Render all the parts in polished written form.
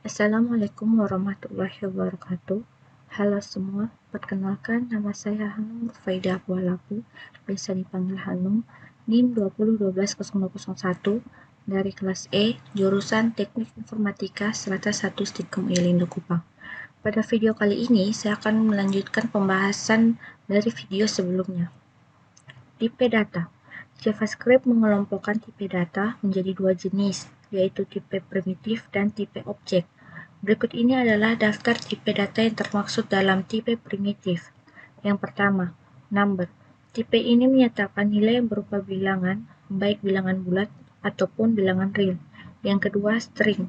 Assalamualaikum warahmatullahi wabarakatuh. Halo semua, perkenalkan nama saya Hanum Faida Bualaku, biasa dipanggil Hanum, NIM 2012001 dari kelas E, jurusan Teknik Informatika Strata 1 Stikom Ilindo Kupang. Pada video kali ini, saya akan melanjutkan pembahasan dari video sebelumnya. Tipe data. JavaScript mengelompokkan tipe data menjadi dua jenis, yaitu tipe primitif dan tipe objek. Berikut ini adalah daftar tipe data yang termaksud dalam tipe primitif. Yang pertama, number. Tipe ini menyatakan nilai yang berupa bilangan, baik bilangan bulat ataupun bilangan real. Yang kedua, string.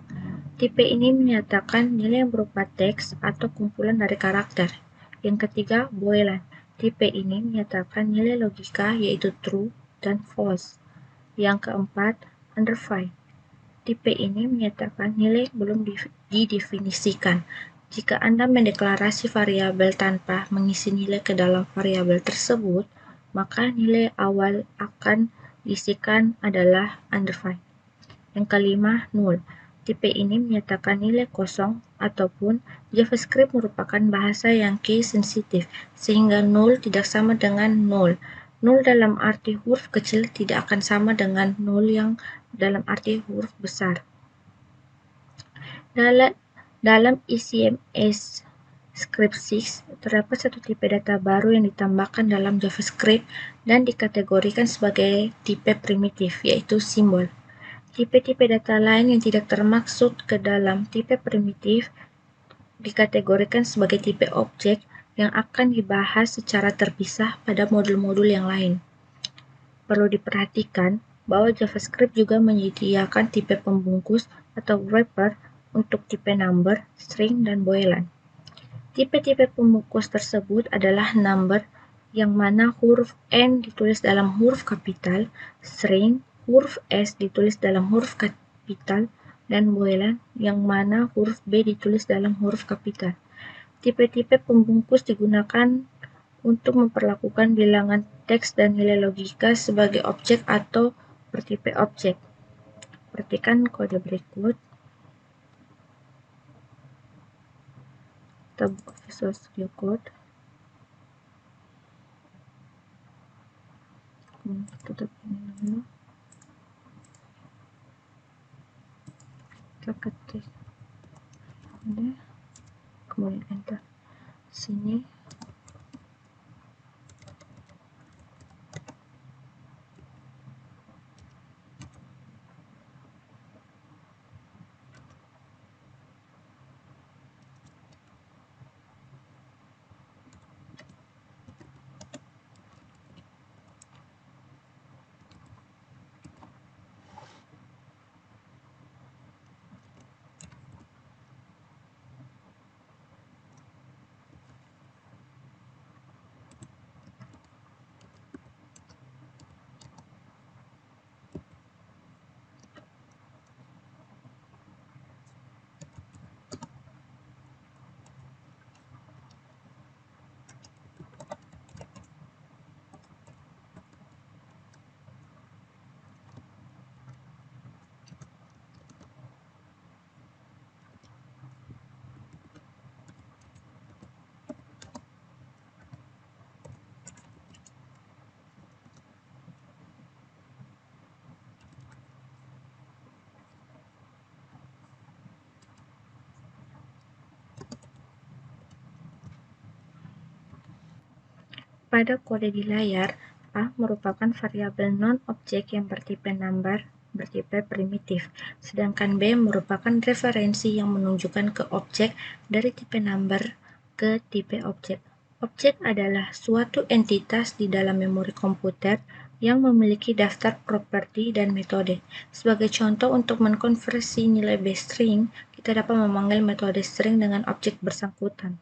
Tipe ini menyatakan nilai yang berupa teks atau kumpulan dari karakter. Yang ketiga, boolean. Tipe ini menyatakan nilai logika yaitu true dan false. Yang keempat, undefined. Tipe ini menyatakan nilai yang belum didefinisikan. Jika Anda mendeklarasi variabel tanpa mengisi nilai ke dalam variabel tersebut, maka nilai awal akan diisikan adalah undefined. Yang kelima, null. Tipe ini menyatakan nilai kosong ataupun JavaScript merupakan bahasa yang case sensitif, sehingga null tidak sama dengan null. Null dalam arti huruf kecil tidak akan sama dengan null yang dalam arti huruf besar. Dalam ECMS Script 6 terdapat satu tipe data baru yang ditambahkan dalam JavaScript dan dikategorikan sebagai tipe primitif, yaitu simbol. Tipe-tipe data lain yang tidak termaksud ke dalam tipe primitif dikategorikan sebagai tipe objek yang akan dibahas secara terpisah pada modul-modul yang lain. Perlu diperhatikan bahwa JavaScript juga menyediakan tipe pembungkus atau wrapper untuk tipe number, string, dan boolean. Tipe-tipe pembungkus tersebut adalah number, yang mana huruf N ditulis dalam huruf kapital, string, huruf S ditulis dalam huruf kapital, dan boolean, yang mana huruf B ditulis dalam huruf kapital. Tipe-tipe pembungkus digunakan untuk memperlakukan bilangan teks dan nilai logika sebagai objek atau bertipe objek. Perhatikan kode berikut. Kita buka Visual Studio Code. Tutup ini dulu. Kita ketik ini, kemudian enter. Sini pada kode di layar, A merupakan variabel non-objek yang bertipe number, bertipe primitif, sedangkan B merupakan referensi yang menunjukkan ke objek dari tipe number ke tipe objek. Objek adalah suatu entitas di dalam memori komputer yang memiliki daftar properti dan metode. Sebagai contoh, untuk mengkonversi nilai base string, kita dapat memanggil metode string dengan objek bersangkutan.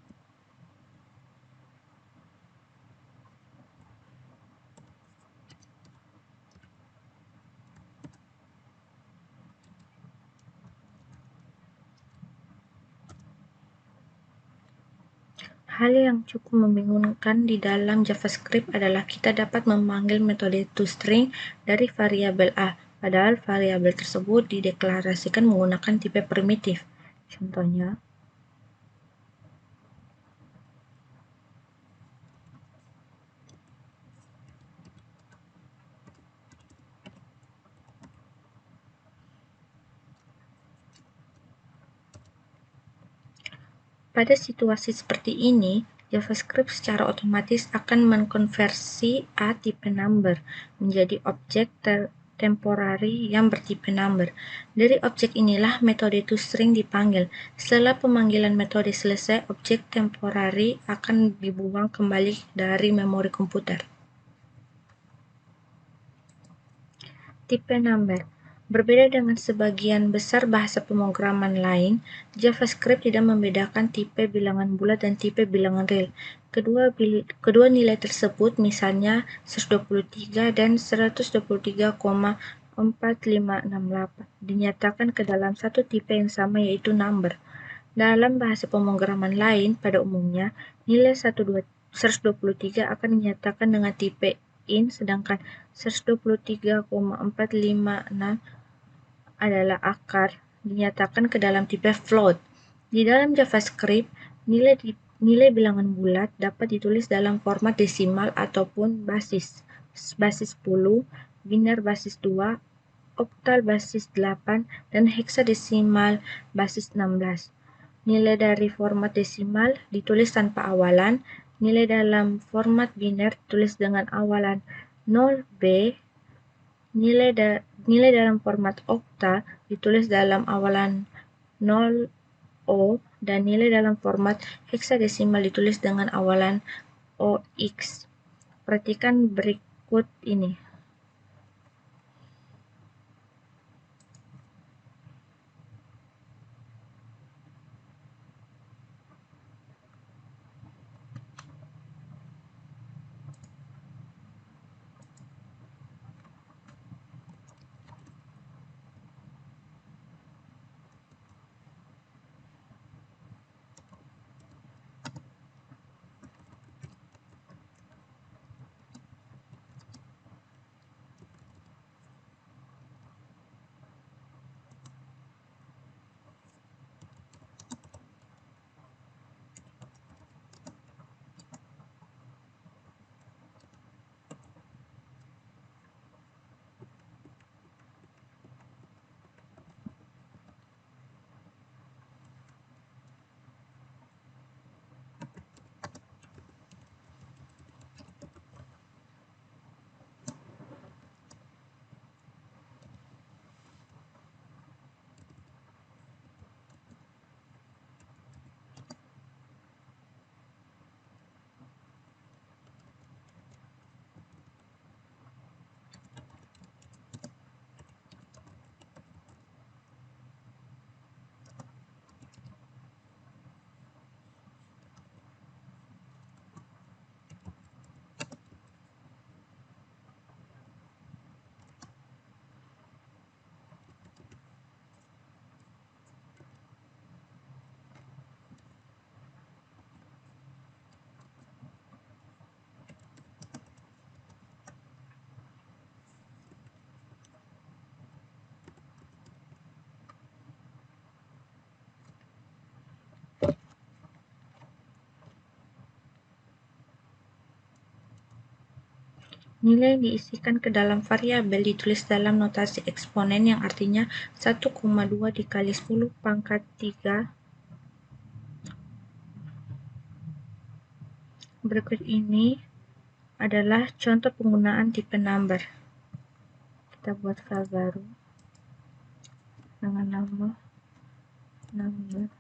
Hal yang cukup membingungkan di dalam JavaScript adalah kita dapat memanggil metode toString dari variabel A, padahal variabel tersebut dideklarasikan menggunakan tipe primitif. Contohnya, pada situasi seperti ini, JavaScript secara otomatis akan mengkonversi A tipe number menjadi objek temporary yang bertipe number. Dari objek inilah metode toString dipanggil. Setelah pemanggilan metode selesai, objek temporary akan dibuang kembali dari memori komputer. Tipe number. Berbeda dengan sebagian besar bahasa pemrograman lain, JavaScript tidak membedakan tipe bilangan bulat dan tipe bilangan real. Kedua nilai tersebut, misalnya 123 dan 123,4568, dinyatakan ke dalam satu tipe yang sama, yaitu number. Dalam bahasa pemrograman lain, pada umumnya, nilai 123 akan dinyatakan dengan tipe int, sedangkan 123,456 adalah akar, dinyatakan ke dalam tipe float. Di dalam JavaScript, nilai bilangan bulat dapat ditulis dalam format desimal ataupun basis 10, biner basis 2, oktal basis 8, dan heksadesimal basis 16. Nilai dari format desimal ditulis tanpa awalan, nilai dalam format biner ditulis dengan awalan 0B, nilai dalam format oktal ditulis dalam awalan 0O, dan nilai dalam format heksadesimal ditulis dengan awalan OX. Perhatikan berikut ini. Nilai yang diisikan ke dalam variabel ditulis dalam notasi eksponen, yang artinya 1,2 dikali 10 pangkat 3. Berikut ini adalah contoh penggunaan tipe number. Kita buat file baru dengan nama number.cs.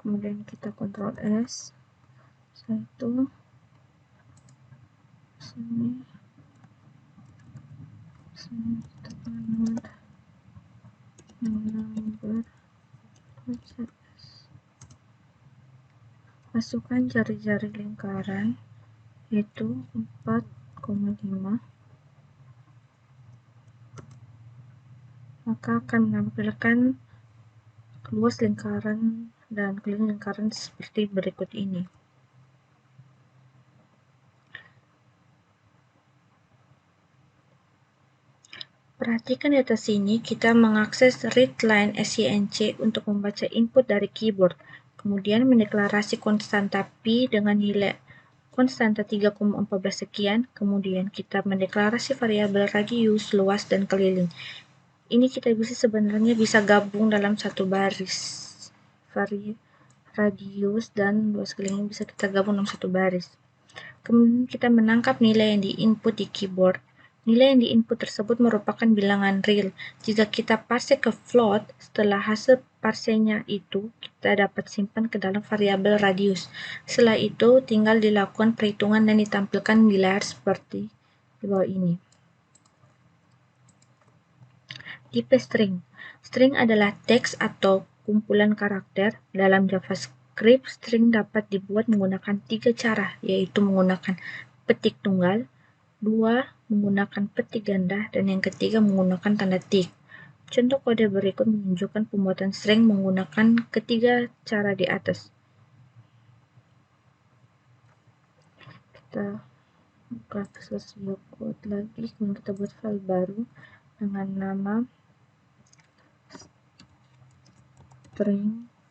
kemudian kita Ctrl S, setelah itu sini kita number masukkan jari-jari lingkaran yaitu 4,5, maka akan menampilkan luas lingkaran dan keliling lingkaran seperti berikut ini. Perhatikan di atas sini, kita mengakses readline SYNC untuk membaca input dari keyboard, kemudian mendeklarasi konstanta Pi dengan nilai konstanta 3,14 sekian, kemudian kita mendeklarasi variabel radius, luas, dan keliling. Ini kita sebenarnya bisa gabung dalam satu baris. Radius dan luas keliling bisa kita gabung dalam satu baris. Kemudian kita menangkap nilai yang diinput di keyboard. Nilai yang diinput tersebut merupakan bilangan real. Jika kita parse ke float, setelah hasil parsenya itu kita dapat simpan ke dalam variabel radius. Setelah itu tinggal dilakukan perhitungan dan ditampilkan di layar seperti di bawah ini. Tipe string. String adalah teks atau kumpulan karakter. Dalam JavaScript, string dapat dibuat menggunakan 3 cara, yaitu menggunakan petik tunggal, 2 menggunakan petik ganda, dan yang ketiga menggunakan tanda tik. Contoh kode berikut menunjukkan pembuatan string menggunakan ketiga cara di atas. Kita buka Visual Studio Code lagi, kemudian kita buat file baru dengan nama string.js.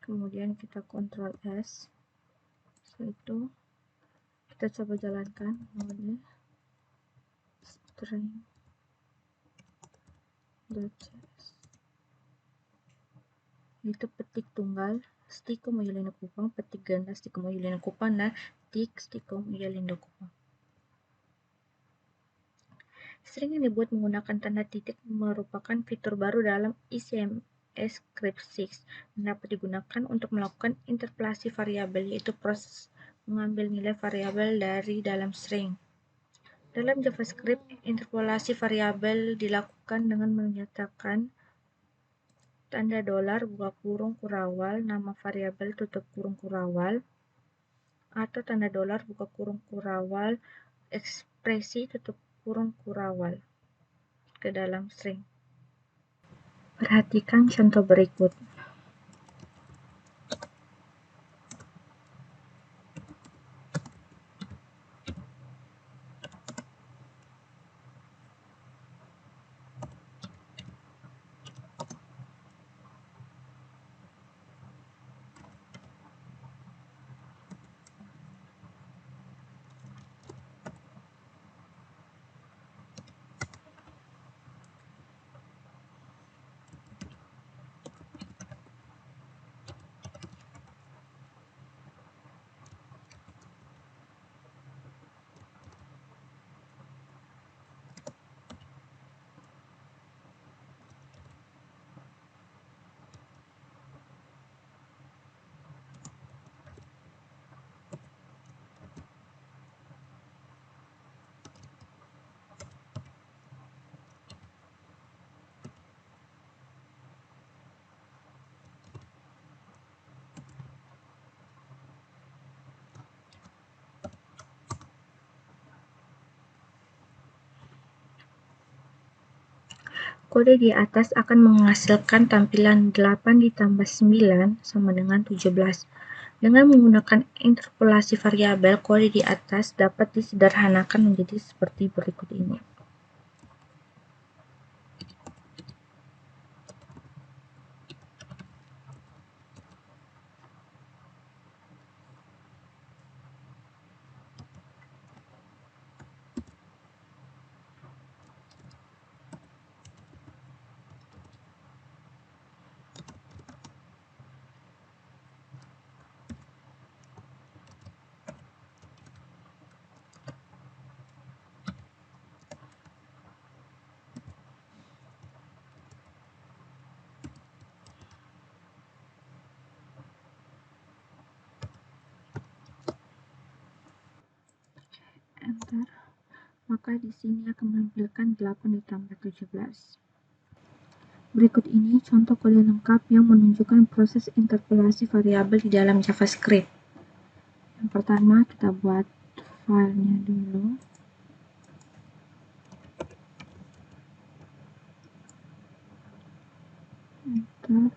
kemudian kita Ctrl S. Setelah itu kita coba jalankan mode string.cs, yaitu petik tunggal stiko moyolino kupang, petik ganda stiko moyolino kupang, dan tik stiko moyolino kupang. String yang dibuat menggunakan tanda titik merupakan fitur baru dalam ICMS Script 6 yang dapat digunakan untuk melakukan interpolasi variabel, yaitu proses mengambil nilai variabel dari dalam string. Dalam JavaScript, interpolasi variabel dilakukan dengan menyatakan tanda dolar buka kurung kurawal nama variabel tutup kurung kurawal, atau tanda dolar buka kurung kurawal ekspresi tutup kurung kurawal ke dalam string. Perhatikan contoh berikut. Kode di atas akan menghasilkan tampilan 8 ditambah 9 sama dengan 17. Dengan menggunakan interpolasi variabel, kode di atas dapat disederhanakan menjadi seperti berikut ini. Enter. Maka di sini akan menampilkan 8 ditambah 17. Berikut ini contoh kode lengkap yang menunjukkan proses interpolasi variabel di dalam JavaScript. Yang pertama, kita buat filenya dulu. Enter.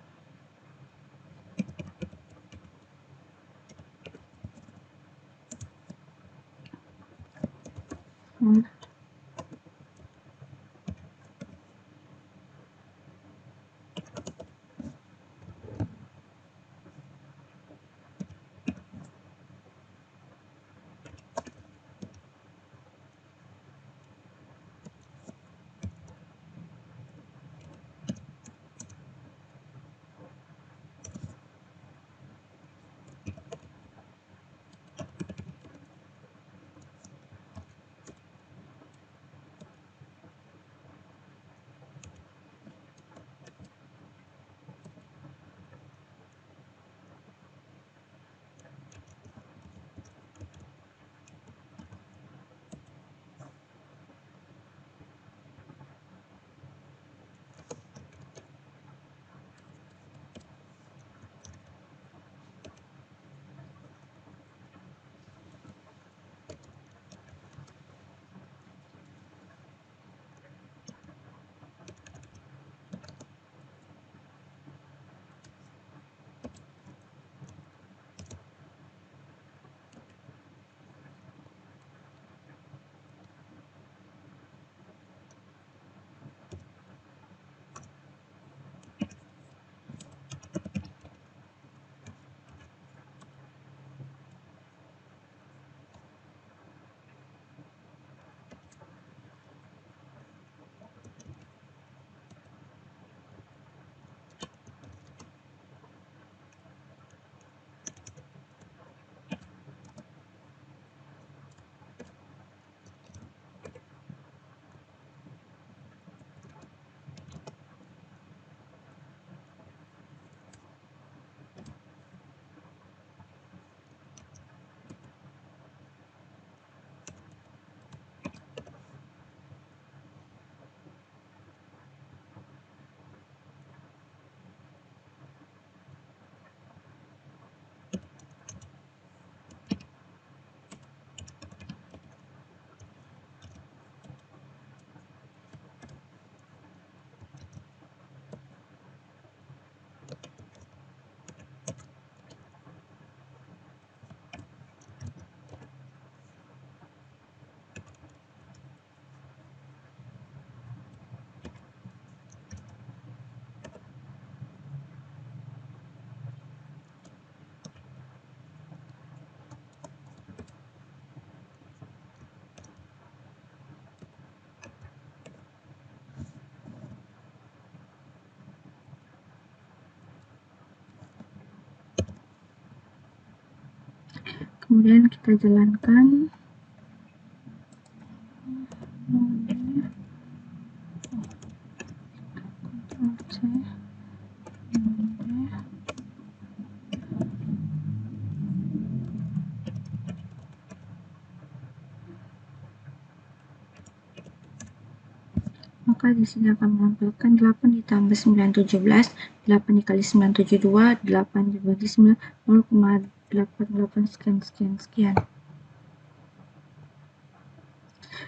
kemudian kita jalankan. Maka di sini akan menampilkan 8 ditambah 9 17, 8 dikali 9 72, 8 dibagi 9 0,88 sekian.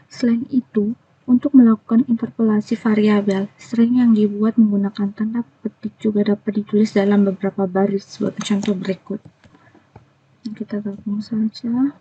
Selain itu, untuk melakukan interpolasi variabel, string yang dibuat menggunakan tanda petik juga dapat ditulis dalam beberapa baris sebagai contoh berikut. Kita gabung saja.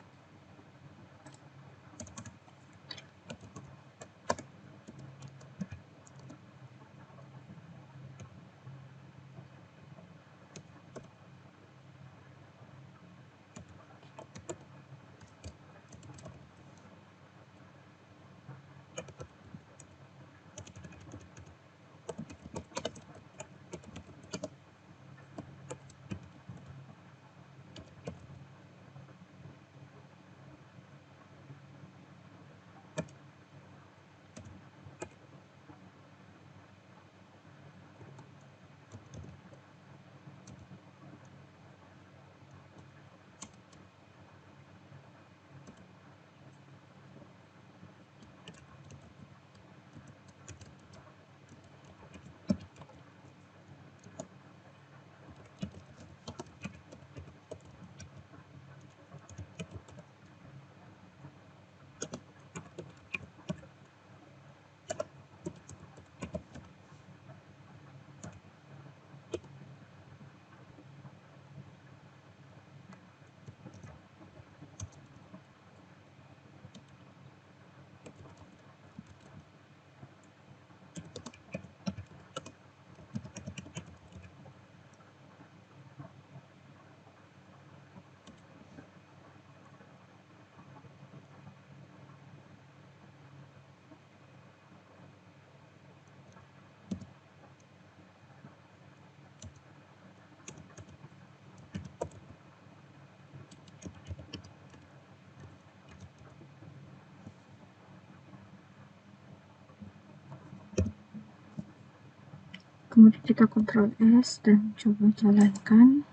Kemudian kita Ctrl S dan coba jalankan.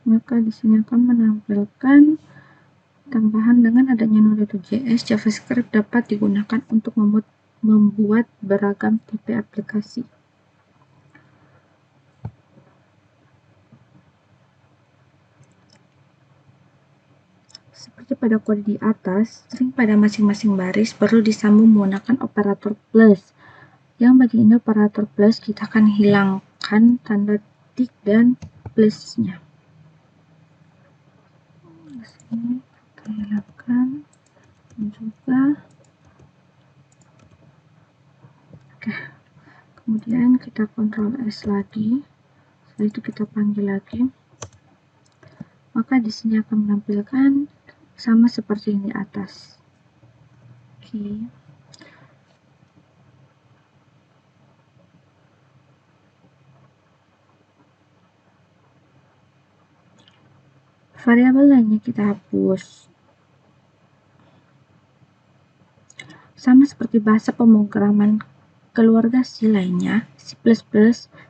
Maka di sini akan menampilkan tambahan dengan adanya Node.js, JavaScript dapat digunakan untuk membuat beragam tipe aplikasi. Seperti pada kode di atas, string pada masing-masing baris perlu disambung menggunakan operator plus. Yang bagi ini operator plus kita akan hilangkan tanda tik dan plusnya. Di sini kita hilangkan juga. Oke. Kemudian kita Ctrl S lagi. Setelah itu kita panggil lagi. Maka di sini akan menampilkan sama seperti yang di atas. Oke. Variabel lainnya kita hapus. Sama seperti bahasa pemrograman keluarga C lainnya, C++,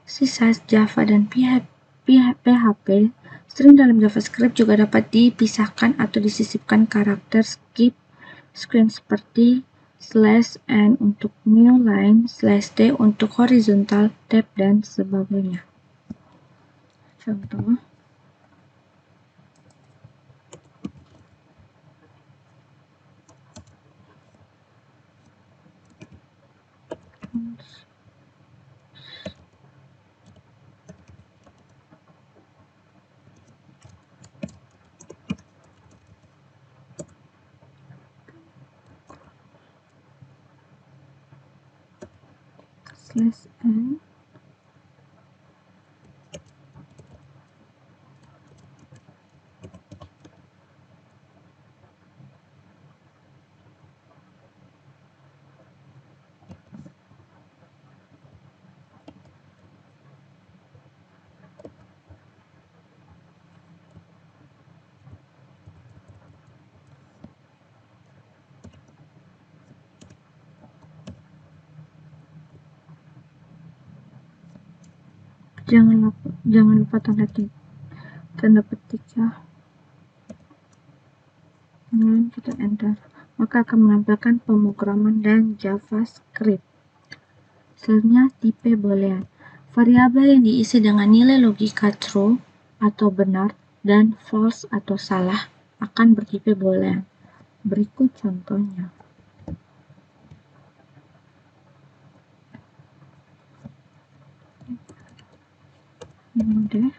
C#, Java, dan PHP, string dalam JavaScript juga dapat dipisahkan atau disisipkan karakter skip screen seperti /n untuk new line, /d untuk horizontal tab, dan sebagainya. Contoh. /n jangan lupa tanda petik ya. Kemudian kita enter, maka akan menampilkan pemrograman dan JavaScript. Selanjutnya tipe boolean, variabel yang diisi dengan nilai logika true atau benar dan false atau salah akan bertipe boolean. Berikut contohnya. Mudah.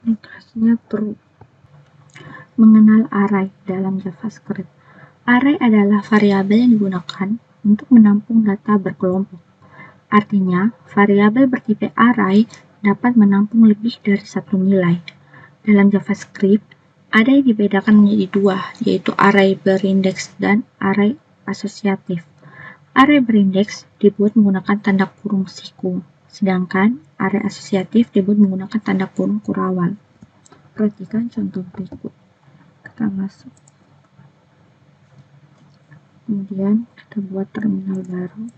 Indikasinya true. Mengenal array dalam JavaScript. Array adalah variabel yang digunakan untuk menampung data berkelompok. Artinya, variabel bertipe array dapat menampung lebih dari satu nilai. Dalam JavaScript, ada yang dibedakan menjadi dua, yaitu array berindeks dan array asosiatif. Array berindeks dibuat menggunakan tanda kurung siku, sedangkan array asosiatif dibuat menggunakan tanda kurung kurawal. Perhatikan contoh berikut. Kita masuk. Kemudian kita buat terminal baru.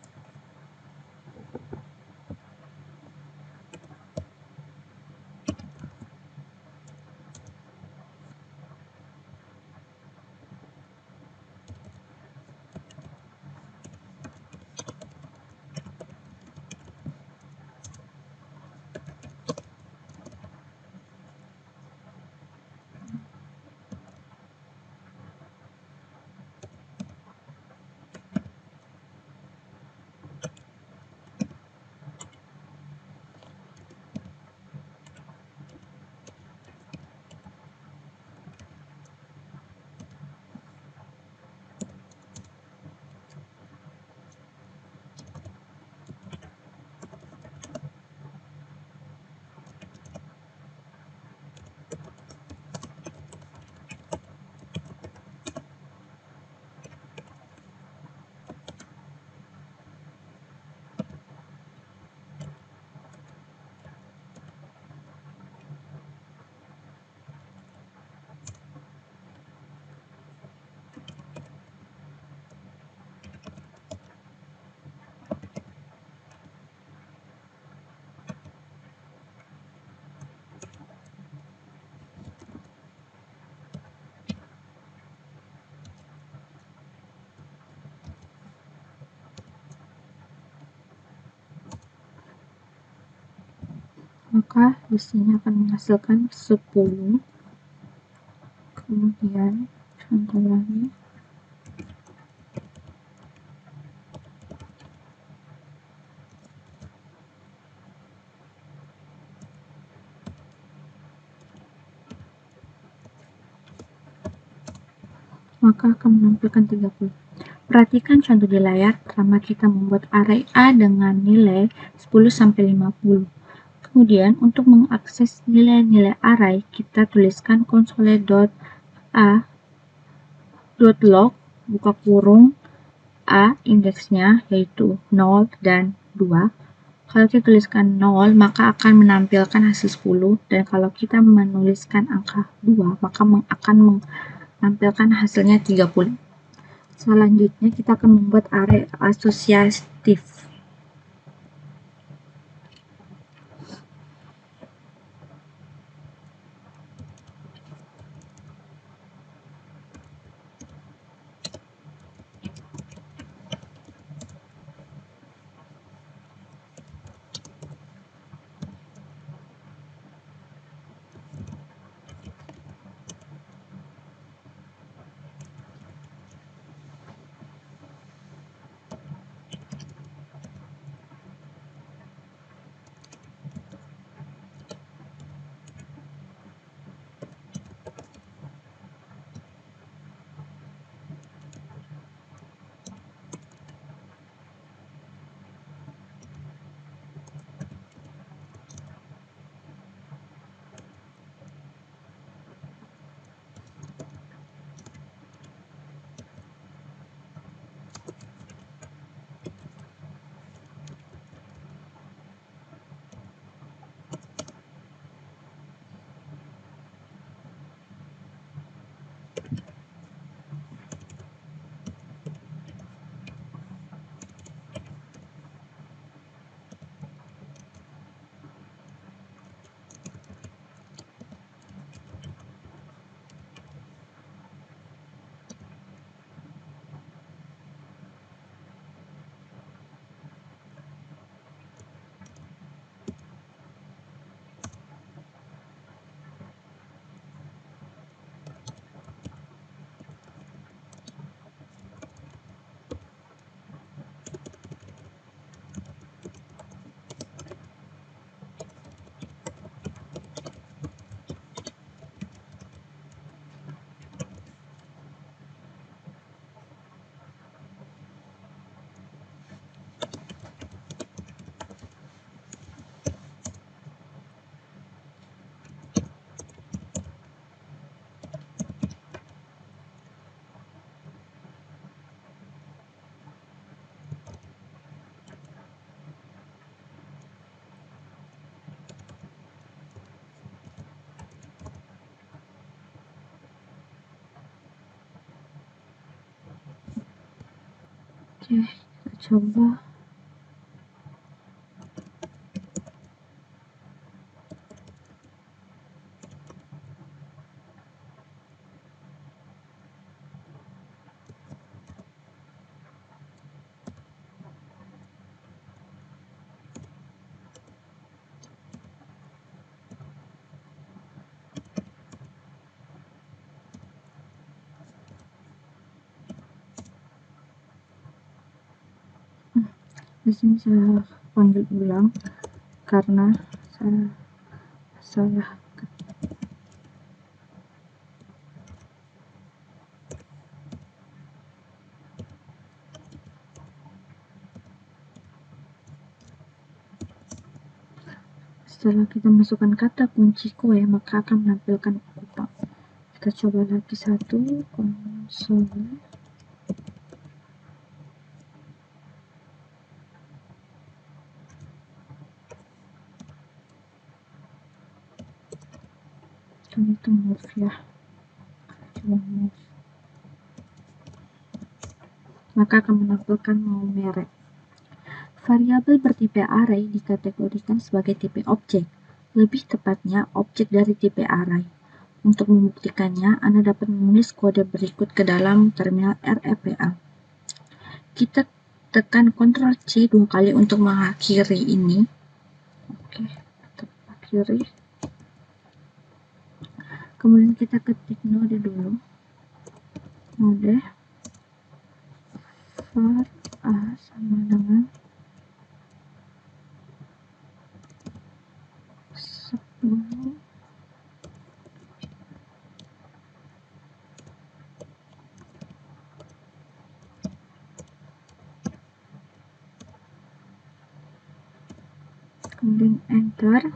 Maka di sini akan menghasilkan 10. Kemudian contoh lagi. Maka akan menampilkan 30. Perhatikan contoh di layar. Pertama kita membuat array A dengan nilai 10-50. Kemudian untuk mengakses nilai-nilai array, kita tuliskan console.a.log buka kurung A indeksnya yaitu 0 dan 2. Kalau kita tuliskan 0, maka akan menampilkan hasil 10, dan kalau kita menuliskan angka 2, maka akan menampilkan hasilnya 30. Selanjutnya kita akan membuat array asosiatif. Oke, kita coba. Di sini saya panggil ulang karena saya salah. Setelah kita masukkan kata kunci kue, maka akan menampilkan kupang. Kita coba lagi satu, konsol. Kan itu move ya. Coba move. Maka akan menampilkan mau merek. Variabel bertipe array dikategorikan sebagai tipe objek. Lebih tepatnya, objek dari tipe array. Untuk membuktikannya, Anda dapat menulis kode berikut ke dalam terminal REPL. Kita tekan Ctrl C 2 kali untuk mengakhiri ini. Oke, kita akhiri. Kemudian kita ketik node dulu. Node var a sama dengan 10. Kemudian enter.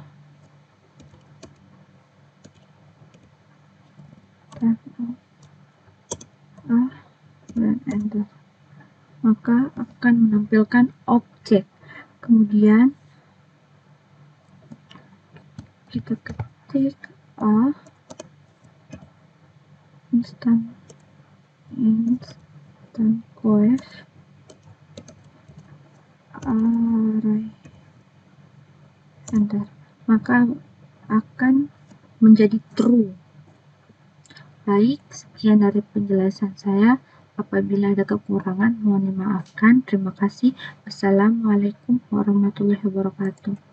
Dan enter. Maka akan menampilkan objek. Kemudian kita ketik a instant quest array, enter, maka akan menjadi true. Baik, sekian dari penjelasan saya. Apabila ada kekurangan, mohon dimaafkan. Terima kasih. Wassalamualaikum warahmatullahi wabarakatuh.